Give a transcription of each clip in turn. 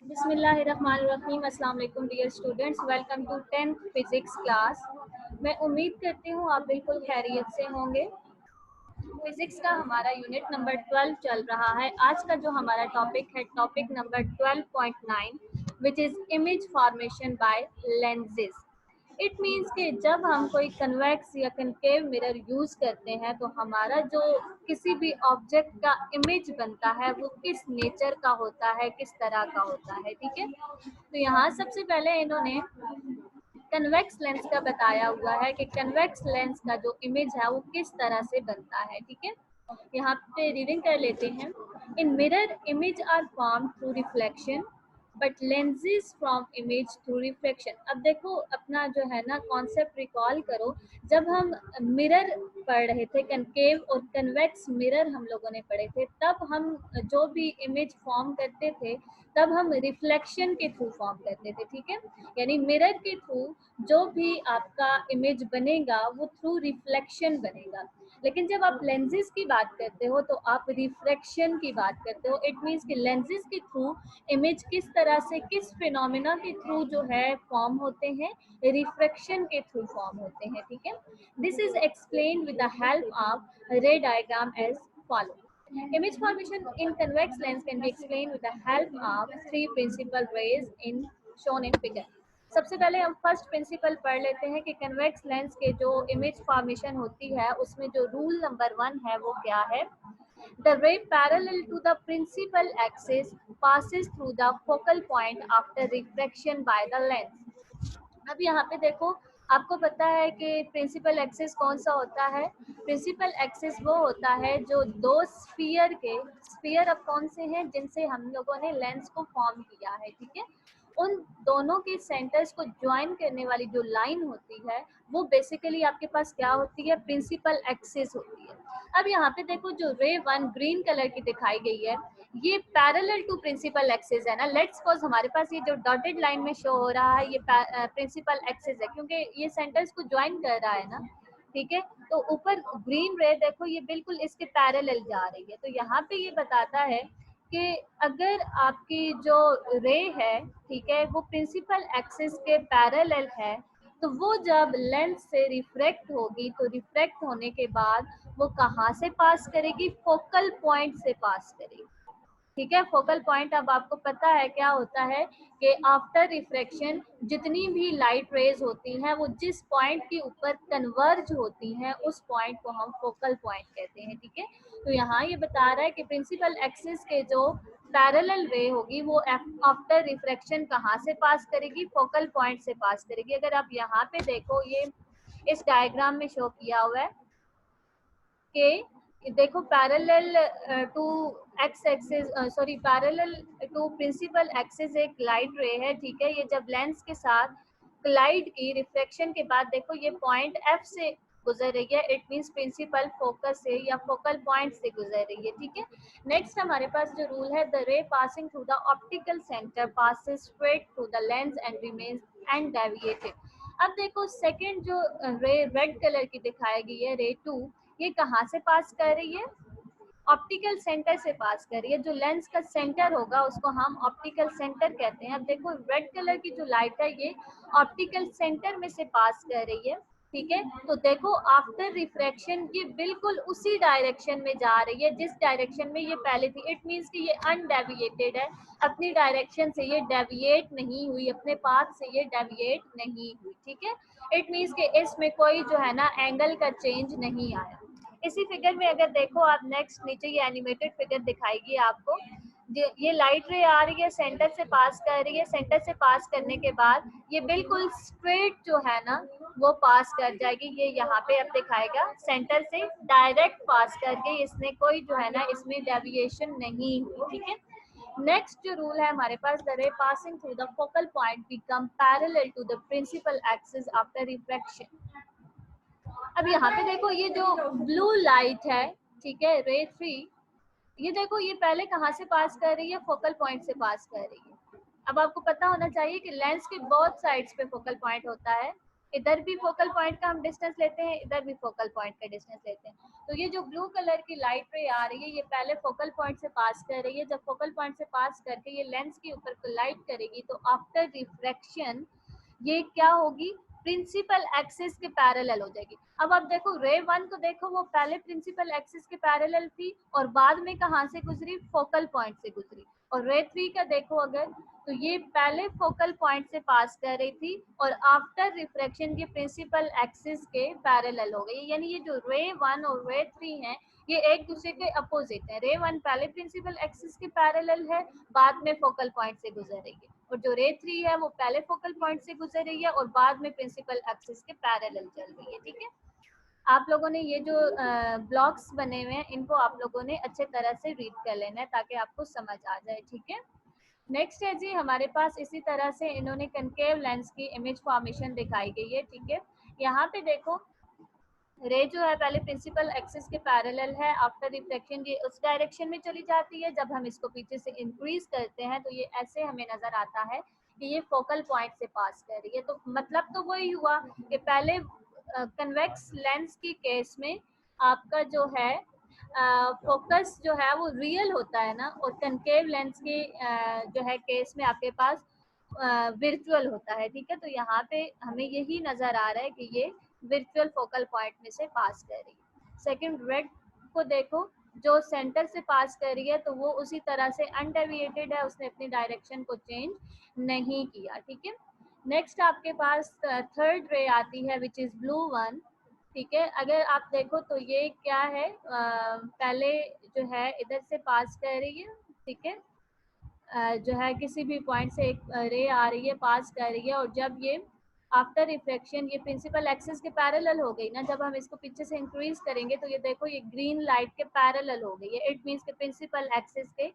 बिस्मिल्लाहिर्रहमानिर्रहीम। अस्सलाम वालेकुम dear students, welcome to 10th physics class. मैं उम्मीद करती हूँ आप बिल्कुल खैरियत से होंगे। फिजिक्स का हमारा यूनिट नंबर 12 चल रहा है। आज का जो हमारा टॉपिक है topic number 12.9 which is image formation by lenses. It means कि जब हम कोई कन्वेक्स या कनकेव मिरर यूज करते हैं तो हमारा जो किसी भी ऑब्जेक्ट का इमेज बनता है वो किस नेचर का होता है, किस तरह का होता है। ठीक है, तो यहाँ सबसे पहले इन्होंने कन्वेक्स लेंस का बताया हुआ है कि कन्वेक्स लेंस का जो इमेज है वो किस तरह से बनता है। ठीक है, यहाँ पे रीडिंग कर लेते हैं। In mirror image are form through reflection but lenses from image through reflection. अब देखो अपना जो है ना कॉन्सेप्ट रिकॉल करो। जब हम मिरर पढ़ रहे थे, कनकेव और कन्वेक्स मिरर हम लोगों ने पढ़े थे, तब हम जो भी इमेज फॉर्म करते थे तब हम रिफ्लेक्शन के थ्रू फॉर्म करते थे। ठीक है, यानी मिरर के थ्रू जो भी आपका इमेज बनेगा वो थ्रू रिफ्लेक्शन बनेगा। लेकिन जब आप लेंसेज की बात करते हो तो आप रिफ्रैक्शन की बात करते हो। इट मीन्स कि लेंसेज के थ्रू इमेज किस तरह से, किस फिनोमिना के थ्रू जो है फॉर्म होते हैं, रिफ्रैक्शन के थ्रू फॉर्म होते हैं। ठीक है, this is explain with the help of ray diagram as follow. Image formation in convex lens can be explained with the help of three principal ways in shown in figure. सबसे पहले हम first principle पढ़ लेते हैं कि convex lens के जो image formation होती है उसमें जो रूल नंबर 1 है वो क्या है। The ray parallel to the principal axis passes through the focal point after refraction by the lens। अब यहाँ पे देखो, आपको पता है कि प्रिंसिपल एक्सिस कौन सा होता है। प्रिंसिपल एक्सिस वो होता है जो दो स्फीयर अब कौन से हैं जिनसे हम लोगों ने लेंस को फॉर्म किया है। ठीक है, उन दोनों के सेंटर्स को ज्वाइन करने वाली जो लाइन होती है वो बेसिकली आपके पास क्या होती है, प्रिंसिपल एक्सिस होती है। अब यहाँ पे देखो जो रे 1 ग्रीन कलर की दिखाई गई है ये पैरेलल टू प्रिंसिपल एक्सिस है ना। लेट्स सपोज हमारे पास ये जो डॉटेड लाइन में शो हो रहा है ये प्रिंसिपल एक्सिस है क्योंकि ये सेंटर्स को ज्वाइन कर रहा है ना। ठीक है, तो ऊपर ग्रीन रे देखो ये बिल्कुल इसके पैरेलल जा रही है। तो यहाँ पे ये बताता है कि अगर आपकी जो रे है, ठीक है, वो प्रिंसिपल एक्सिस के पैरेलल है तो वो जब लेंस से रिफ्रैक्ट होगी तो रिफ्रैक्ट होने के बाद वो कहाँ से पास करेगी, फोकल पॉइंट से पास करेगी। ठीक है, फोकल पॉइंट अब आपको पता है क्या होता है कि आफ्टर रिफ्रैक्शन जितनी भी लाइट रेज होती हैं वो जिस पॉइंट के ऊपर कन्वर्ज होती हैं उस पॉइंट को हम फोकल पॉइंट कहते हैं। ठीक है, तो यहाँ ये बता रहा है कि प्रिंसिपल एक्सिस के जो पैरेलल रे होगी वो आफ्टर रिफ्रैक्शन कहाँ से पास करेगी, फोकल पॉइंट से पास करेगी। अगर आप यहाँ पे देखो ये इस डायग्राम में शो किया हुआ है कि देखो parallel to X axis sorry parallel to principal axis एक लाइट रे है। ठीक है, ये जब लेंस के साथ क्लाइड की रिफ्लेक्शन के बाद देखो ये पॉइंट एफ से गुजर रही है। इट मींस प्रिंसिपल फोकस से या फोकल पॉइंट से गुजर रही है। ठीक है, नेक्स्ट हमारे पास जो रूल है the ray passing through the optical centre passes straight through the lens and remains and deviated. अब देखो सेकंड जो रे रेड कलर की दिखाई गई है रे 2, ये कहाँ से पास कर रही है, ऑप्टिकल सेंटर से पास कर रही है। जो लेंस का सेंटर होगा उसको हम ऑप्टिकल सेंटर कहते हैं। अब देखो रेड कलर की जो लाइट है ये ऑप्टिकल सेंटर में से पास कर रही है। ठीक है, तो देखो आफ्टर रिफ्रैक्शन ये बिल्कुल उसी डायरेक्शन में जा रही है जिस डायरेक्शन में ये पहले थी। इट मीन्स कि ये अनडेविएटेड है, अपनी डायरेक्शन से ये डेविएट नहीं हुई, अपने पाथ से ये डेविएट नहीं हुई। ठीक है, इट मीन्स कि इसमें कोई जो है ना एंगल का चेंज नहीं आया। इसी फिगर में अगर देखो आप नेक्स्ट नीचे ये एनिमेटेड फिगर दिखाएगी आपको। ये लाइट रे आ रही है, सेंटर से पास कर रही है, सेंटर से पास करने के बाद ये बिल्कुल स्ट्रेट जो है ना वो पास कर जाएगी। ये यहाँ पे अब दिखाएगा सेंटर से डायरेक्ट पास करके, इसने कोई जो है ना इसमें डेविएशन नहीं हुई। ठीक है, नेक्स्ट जो रूल है हमारे पास the ray passing through the focal point become parallel to the principal axis after refraction. अब यहाँ पे देखो ये जो ब्लू लाइट है, ठीक है, रे 3, ये देखो ये पहले कहाँ से पास कर रही है, फोकल पॉइंट से पास कर रही है। अब आपको पता होना चाहिए कि लेंस के बोथ साइड्स पे फोकल पॉइंट होता है। इधर भी फोकल पॉइंट का हम डिस्टेंस लेते हैं, इधर भी फोकल पॉइंट का डिस्टेंस लेते हैं। तो ये जो ब्लू कलर की लाइट रे आ रही है ये पहले फोकल पॉइंट से पास कर रही है, जब फोकल पॉइंट से पास करके ये लेंस के ऊपर कोलाइड करेगी तो आफ्टर रिफ्रैक्शन ये क्या होगी, प्रिंसिपल एक्सिस के पैरेलल हो जाएगी। अब आप देखो रे वन को देखो, वो पहले प्रिंसिपल एक्सिस के पैरेलल थी और बाद में कहाँ से गुजरी, फोकल पॉइंट से गुजरी। और रे थ्री का देखो अगर, तो ये पहले फोकल पॉइंट से पास कर रही थी और आफ्टर रिफ्रैक्शन ये प्रिंसिपल एक्सिस के पैरेलल हो गई। यानी ये जो रे वन और रे थ्री हैं ये एक दूसरे के अपोजिट है। रे वन पहले प्रिंसिपल एक्सिस के पैरेलल है, बाद में फोकल पॉइंट से गुजर रही है, और जो रे थ्री है वो पहले फोकल पॉइंट से गुजर रही है और बाद में प्रिंसिपल एक्सिस के पैरेलल चल रही है। ठीक है, आप लोगों ने ये जो ब्लॉक्स बने हुए हैं इनको आप लोगों ने अच्छे तरह से रीड कर लेना है ताकि आपको समझ आ जाए। ठीक है, नेक्स्ट है जी हमारे पास इसी तरह से इन्होंने कनकेव लेंस की इमेज फॉर्मेशन दिखाई गई है। ठीक है, यहाँ पे देखो रे जो है पहले प्रिंसिपल एक्सिस के पैरेलल है, आफ्टर रिफ्लेक्शन ये उस डायरेक्शन में चली जाती है। जब हम इसको पीछे से इंक्रीज करते हैं तो ये ऐसे हमें नजर आता है कि ये फोकल पॉइंट से पास कर रही है। तो मतलब तो वही हुआ कि पहले कन्वेक्स लेंस की केस में आपका जो है फोकस जो है वो रियल होता है ना, और कनकेव लेंस के जो है केस में आपके पास विर्चुअल होता है। ठीक है, तो यहाँ पे हमें यही नजर आ रहा है कि ये विर्चुअल फोकल पॉइंट में से पास कर रही है। सेकंड रेड को देखो, जो सेंटर से पास कर रही है तो वो उसी तरह से अनडेविएटेड है, उसने अपनी डायरेक्शन को चेंज नहीं किया। ठीक है, नेक्स्ट आपके पास थर्ड रे आती है विच इज ब्लू वन। ठीक है, अगर आप देखो तो ये क्या है, पहले जो है इधर से पास कर रही है। ठीक है, जो है किसी भी पॉइंट से एक रे आ रही है, पास कर रही है, और जब ये आफ्टर रिफ्लेक्शन ये प्रिंसिपल एक्सिस के पैरेलल हो गई ना, जब हम इसको पीछे से इंक्रीज करेंगे तो ये देखो ये ग्रीन लाइट के पैरेलल हो गई है। इट मीन्स के प्रिंसिपल एक्सिस के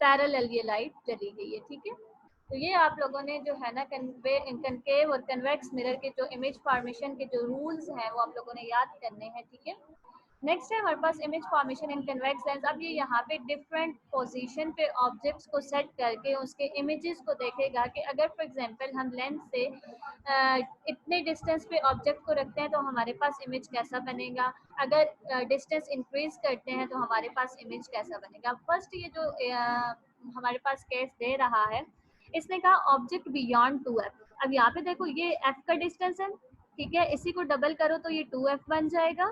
पैरेलल ये लाइट चली गई है। ठीक है, तो ये आप लोगों ने जो है ना कनकेव और कन्वेक्स मिरर के जो इमेज फॉर्मेशन के जो रूल्स हैं वो आप लोगों ने याद करने हैं। ठीक है, नेक्स्ट है हमारे पास image formation in convex lens. अब ये यहाँ पे डिफरेंट पोजीशन पे ऑब्जेक्ट्स को सेट करके उसके इमेजेस को देखेगा कि अगर फॉर एग्जांपल हम लेंस से इतने डिस्टेंस पे ऑब्जेक्ट को रखते हैं तो हमारे पास इमेज कैसा बनेगा, अगर डिस्टेंस इंक्रीज करते हैं तो हमारे पास इमेज कैसा बनेगा। फर्स्ट ये जो हमारे पास केस दे रहा है, इसने कहा ऑब्जेक्ट बियॉन्ड 2f। अब यहाँ पे देखो ये f का डिस्टेंस है। ठीक है, इसी को डबल करो तो ये 2f बन जाएगा,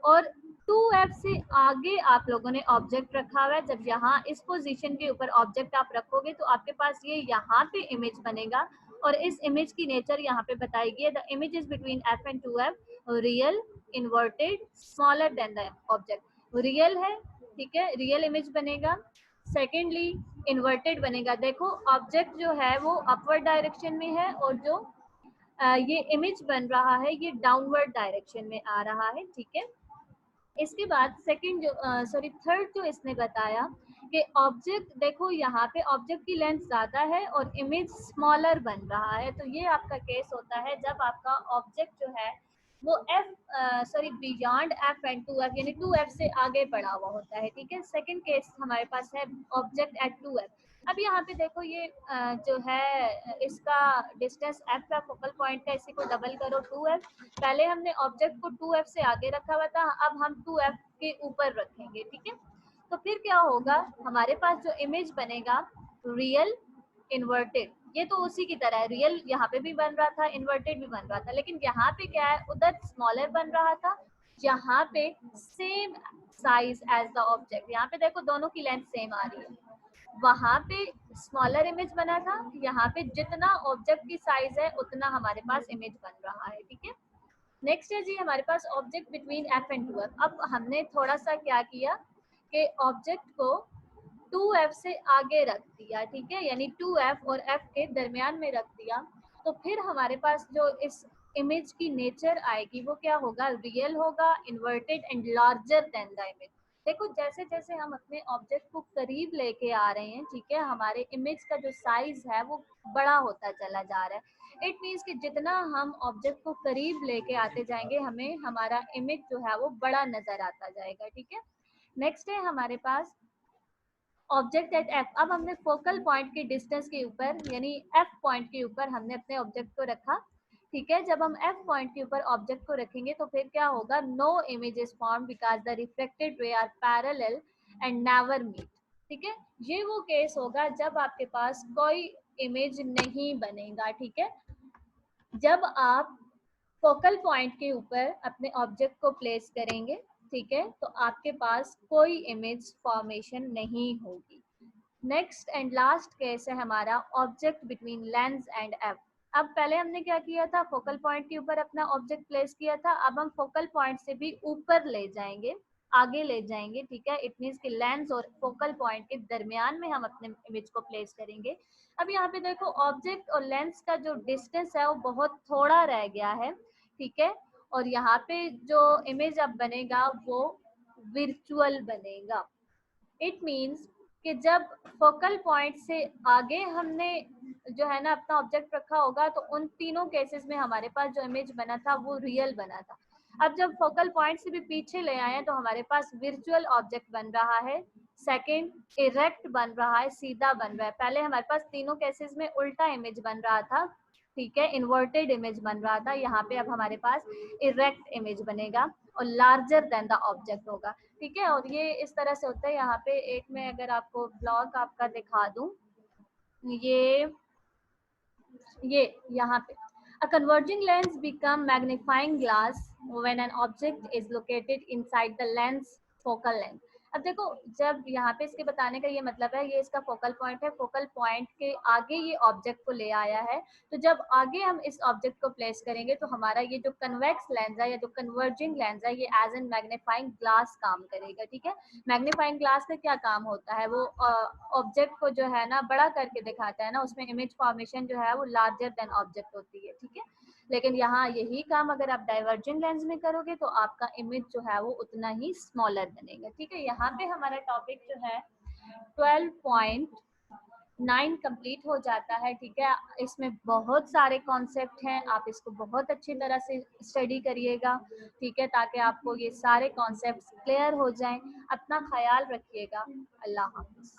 और 2f से आगे आप लोगों ने ऑब्जेक्ट रखा हुआ है। जब यहाँ इस पोजीशन के ऊपर ऑब्जेक्ट आप रखोगे तो आपके पास ये यहाँ पे इमेज बनेगा, और इस इमेज की नेचर यहाँ पे बताई गई है। The image is between f and 2f real inverted smaller than the object. Real है, ठीक है, रियल इमेज बनेगा। सेकेंडली इन्वर्टेड बनेगा, देखो ऑब्जेक्ट जो है वो अपवर्ड डायरेक्शन में है और जो ये इमेज बन रहा है ये डाउनवर्ड डायरेक्शन में आ रहा है। ठीक है, इसके बाद सेकंड जो थर्ड जो इसने बताया कि ऑब्जेक्ट देखो यहाँ पे ऑब्जेक्ट की लेंथ ज्यादा है और इमेज स्मॉलर बन रहा है। तो ये आपका केस होता है जब आपका ऑब्जेक्ट जो है वो बियॉन्ड एफ एंड 2f यानी 2f से आगे बढ़ा हुआ होता है। ठीक है, सेकंड केस हमारे पास है ऑब्जेक्ट एट 2f। अब यहाँ पे देखो ये जो है इसका डिस्टेंस f है फोकल पॉइंट का, इसी को डबल करो 2f। पहले हमने ऑब्जेक्ट को 2f से आगे रखा हुआ था, अब हम 2f के ऊपर रखेंगे। ठीक है, तो फिर क्या होगा, हमारे पास जो इमेज बनेगा रियल इन्वर्टेड, ये तो उसी की तरह है, रियल यहाँ पे भी बन रहा था, इन्वर्टेड भी बन रहा था, लेकिन यहाँ पे क्या है, उधर स्मॉलर बन रहा था, यहाँ पे same size as the object. यहाँ पे देखो दोनों की लेंथ सेम आ रही है, वहां पे स्मॉलर इमेज बना था, यहाँ पे जितना ऑब्जेक्ट की साइज है उतना हमारे पास इमेज बन रहा है। ठीक है, नेक्स्ट है जी हमारे पास object between F and 2f। अब हमने थोड़ा सा क्या किया कि ऑब्जेक्ट को 2f से आगे रख दिया। ठीक है, यानी 2f और f के दरमियान में रख दिया, तो फिर हमारे पास जो इस इमेज की नेचर आएगी वो क्या होगा, रियल होगा, inverted and larger than the image. देखो जैसे जैसे हम अपने ऑब्जेक्ट को करीब लेके आ रहे हैं, ठीक है, हमारे इमेज का जो साइज है वो बड़ा होता चला जा रहा है। इट मीन्स कि जितना हम ऑब्जेक्ट को करीब लेके आते जाएंगे हमें हमारा इमेज जो है वो बड़ा नजर आता जाएगा। ठीक है, नेक्स्ट है हमारे पास ऑब्जेक्ट एट एफ। अब हमने फोकल पॉइंट के डिस्टेंस के ऊपर यानी एफ पॉइंट के ऊपर हमने अपने ऑब्जेक्ट को रखा। ठीक है। जब हम एफ पॉइंट के ऊपर ऑब्जेक्ट को रखेंगे तो फिर क्या होगा, no image is form because the reflected ray are parallel and never meet. ठीक है, ये वो केस होगा जब आपके पास कोई इमेज नहीं बनेगा। ठीक है, जब आप फोकल पॉइंट के ऊपर अपने ऑब्जेक्ट को प्लेस करेंगे, ठीक है, तो आपके पास कोई इमेज फॉर्मेशन नहीं होगी। नेक्स्ट एंड लास्ट केस है हमारा object between lens and F. अब पहले हमने क्या किया था, फोकल पॉइंट के ऊपर अपना ऑब्जेक्ट प्लेस किया था, अब हम फोकल पॉइंट से भी ऊपर ले जाएंगे, आगे ले जाएंगे। ठीक है, इट मीन्स कि लेंस और फोकल पॉइंट के दरमियान में हम अपने इमेज को प्लेस करेंगे। अब यहाँ पे देखो, ऑब्जेक्ट और लेंस का जो डिस्टेंस है वो बहुत थोड़ा रह गया है। ठीक है, और यहाँ पे जो इमेज अब बनेगा वो विर्चुअल बनेगा। इट मीन्स कि जब फोकल पॉइंट से आगे हमने जो है ना अपना ऑब्जेक्ट रखा होगा तो उन तीनों केसेस में हमारे पास जो इमेज बना था वो रियल बना था। अब जब फोकल पॉइंट से भी पीछे ले आए तो हमारे पास विर्चुअल ऑब्जेक्ट बन रहा है। सेकंड, इरेक्ट बन रहा है, सीधा बन रहा है। पहले हमारे पास तीनों केसेस में उल्टा इमेज बन रहा था। ठीक है, इन्वर्टेड इमेज बन रहा था। यहाँ पे अब हमारे पास इरेक्ट इमेज बनेगा और लार्जर देन द ऑब्जेक्ट होगा। ठीक है, और ये इस तरह से होता है। यहाँ पे एक मैं अगर आपको ब्लॉग आपका दिखा दूं, ये यहाँ पे, a converging lens become magnifying glass when an object is located inside the lens focal length। अब देखो, जब यहाँ पे इसके बताने का ये मतलब है, ये इसका फोकल पॉइंट है, फोकल पॉइंट के आगे ये ऑब्जेक्ट को ले आया है। तो जब आगे हम इस ऑब्जेक्ट को प्लेस करेंगे तो हमारा ये जो कन्वेक्स लेंस है या जो कन्वर्जिंग लेंस है ये एज एन मैग्नीफाइंग ग्लास काम करेगा। ठीक है, मैग्नीफाइंग ग्लास का क्या काम होता है, वो ऑब्जेक्ट को जो है ना बड़ा करके दिखाता है ना, उसमें इमेज फॉर्मेशन जो है वो लार्जर देन ऑब्जेक्ट होती है। ठीक है, लेकिन यहाँ यही काम अगर आप डाइवर्जेंट लेंस में करोगे तो आपका इमेज जो है वो उतना ही स्मॉलर बनेगा। ठीक है, यहाँ पे हमारा टॉपिक जो है 12.9 कंप्लीट हो जाता है। ठीक है, इसमें बहुत सारे कॉन्सेप्ट हैं, आप इसको बहुत अच्छी तरह से स्टडी करिएगा। ठीक है, ताकि आपको ये सारे कॉन्सेप्ट क्लियर हो जाएं। अपना ख्याल रखिएगा। अल्लाह हाफिज।